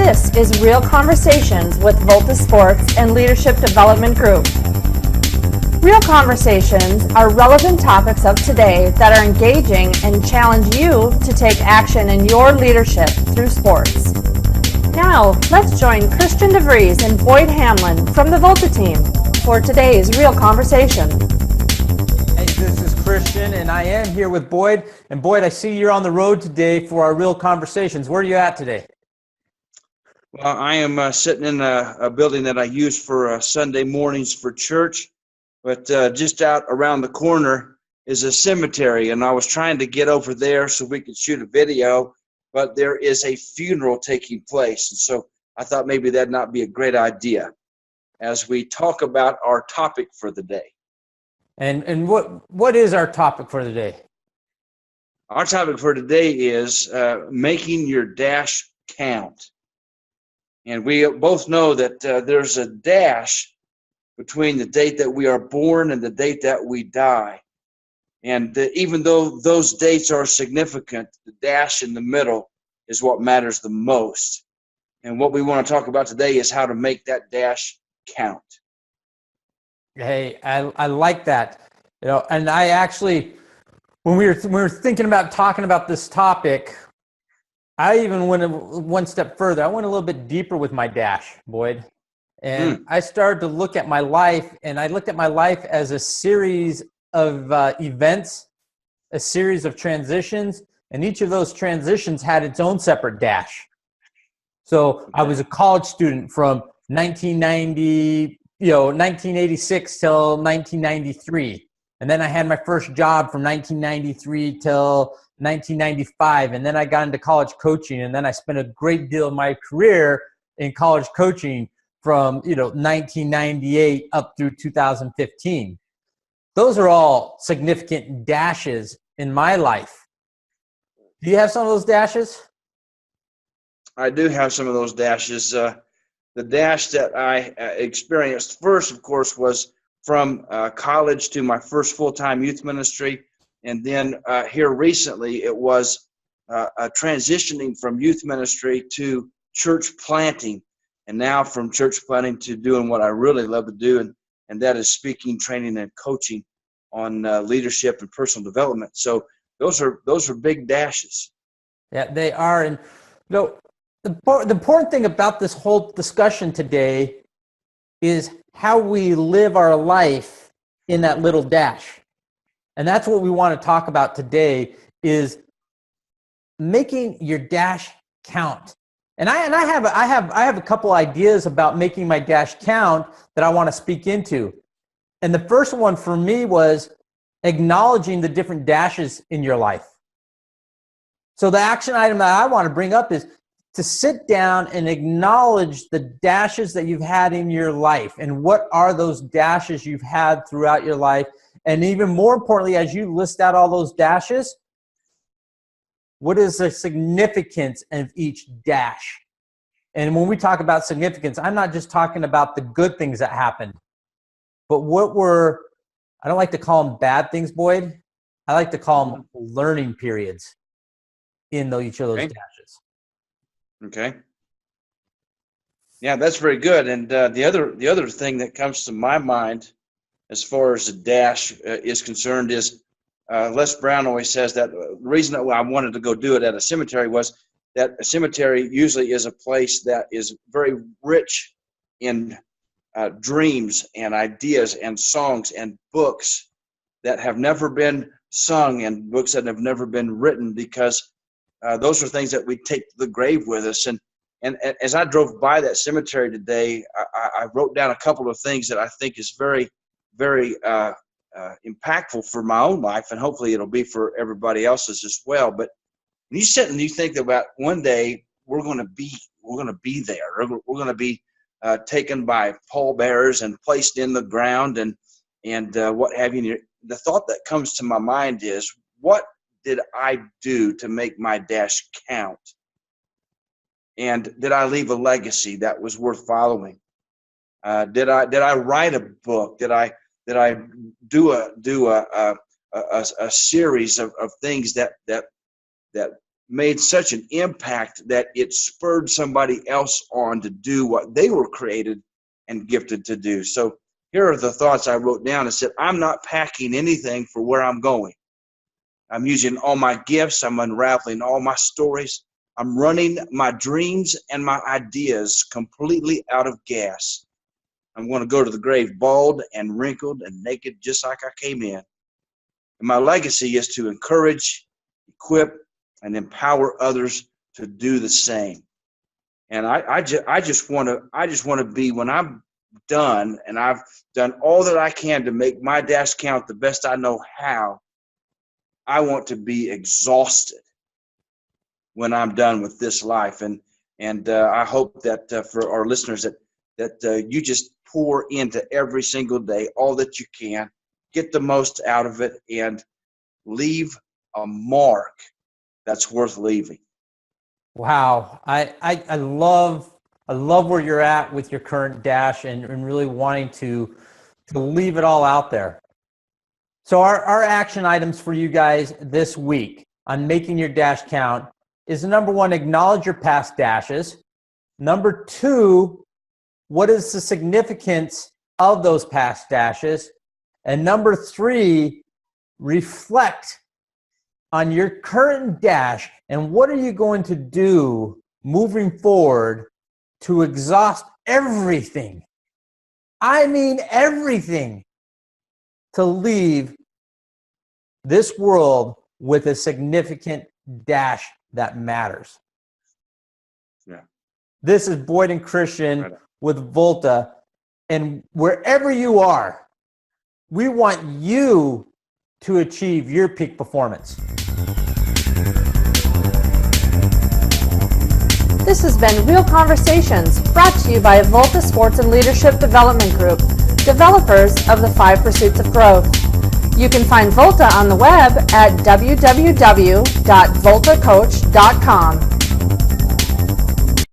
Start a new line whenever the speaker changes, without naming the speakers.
This is Real Conversations with Volta Sports and Leadership Development Group. Real conversations are relevant topics of today that are engaging and challenge you to take action in your leadership through sports. Now, let's join Christian DeVries and Boyd Hamlin from the Volta team for today's Real Conversation.
Hey, this is Christian, and I am here with Boyd. And Boyd, I see you're on the road today for our Real Conversations. Where are you at today?
Well, I am sitting in a building that I use for Sunday mornings for church, but just out around the corner is a cemetery, and I was trying to get over there so we could shoot a video, but there is a funeral taking place, and so I thought maybe that'd not be a great idea as we talk about our topic for the day.
And what is our topic for the day?
Our topic for today is making your dash count. And we both know that there's a dash between the date that we are born and the date that we die. And even though those dates are significant, the dash in the middle is what matters the most. And what we want to talk about today is how to make that dash count.
Hey, I like that. You know, and I actually, when we were thinking about talking about this topic, I even went one step further. I went a little bit deeper with my dash, Boyd. And I started to look at my life, and I looked at my life as a series of events, a series of transitions, and each of those transitions had its own separate dash. So I was a college student from 1986 till 1993. And then I had my first job from 1993 till 1995, and then I got into college coaching, and then I spent a great deal of my career in college coaching from 1998 up through 2015. Those are all significant dashes in my life. Do you have some of those dashes?
I do have some of those dashes. The dash that I experienced first, of course, was from college to my first full-time youth ministry. And then here recently, it was transitioning from youth ministry to church planting. And now from church planting to doing what I really love to do, and that is speaking, training, and coaching on leadership and personal development. So those are big dashes.
Yeah, they are. And the important thing about this whole discussion today is how we live our life in that little dash. And that's what we want to talk about today, is making your dash count. And I have a couple ideas about making my dash count that I want to speak into. And the first one for me was acknowledging the different dashes in your life. So the action item that I want to bring up is to sit down and acknowledge the dashes that you've had in your life, and what are those dashes you've had throughout your life. And even more importantly, as you list out all those dashes, what is the significance of each dash? And when we talk about significance, I'm not just talking about the good things that happened, but what were, I don't like to call them bad things, Boyd. I like to call them learning periods in each of those dashes.
Okay. Yeah, that's very good. And the other thing that comes to my mind as far as the dash is concerned is Les Brown always says that the reason that I wanted to go do it at a cemetery was that a cemetery usually is a place that is very rich in dreams and ideas and songs and books that have never been sung and books that have never been written, because those are things that we take to the grave with us. And as I drove by that cemetery today, I wrote down a couple of things that I think is very, very impactful for my own life, and hopefully it'll be for everybody else's as well. But when you sit and you think about one day we're going to be there, we're going to be taken by pallbearers and placed in the ground and what have you. The thought that comes to my mind is, what did I do to make my dash count? And did I leave a legacy that was worth following? Did I write a book? Did I do a series of things that made such an impact that it spurred somebody else on to do what they were created and gifted to do. So here are the thoughts I wrote down. I said, I'm not packing anything for where I'm going. I'm using all my gifts. I'm unraveling all my stories. I'm running my dreams and my ideas completely out of gas. I'm going to go to the grave bald and wrinkled and naked, just like I came in. And my legacy is to encourage, equip, and empower others to do the same. And I just want to be, when I'm done and I've done all that I can to make my dash count the best I know how, I want to be exhausted when I'm done with this life. And I hope that for our listeners that you just pour into every single day all that you can, get the most out of it, and leave a mark that's worth leaving.
Wow. I love where you're at with your current dash and really wanting to leave it all out there. So our action items for you guys this week on making your dash count is, number one, acknowledge your past dashes. Number two, what is the significance of those past dashes? And number three, reflect on your current dash and what are you going to do moving forward to exhaust everything, I mean everything, to leave this world with a significant dash that matters.
Yeah.
This is Boyd and Christian with Volta, and wherever you are, we want you to achieve your peak performance.
This has been Real Conversations, brought to you by Volta Sports and Leadership Development Group, developers of the 5 Pursuits of Growth. You can find Volta on the web at www.voltacoach.com.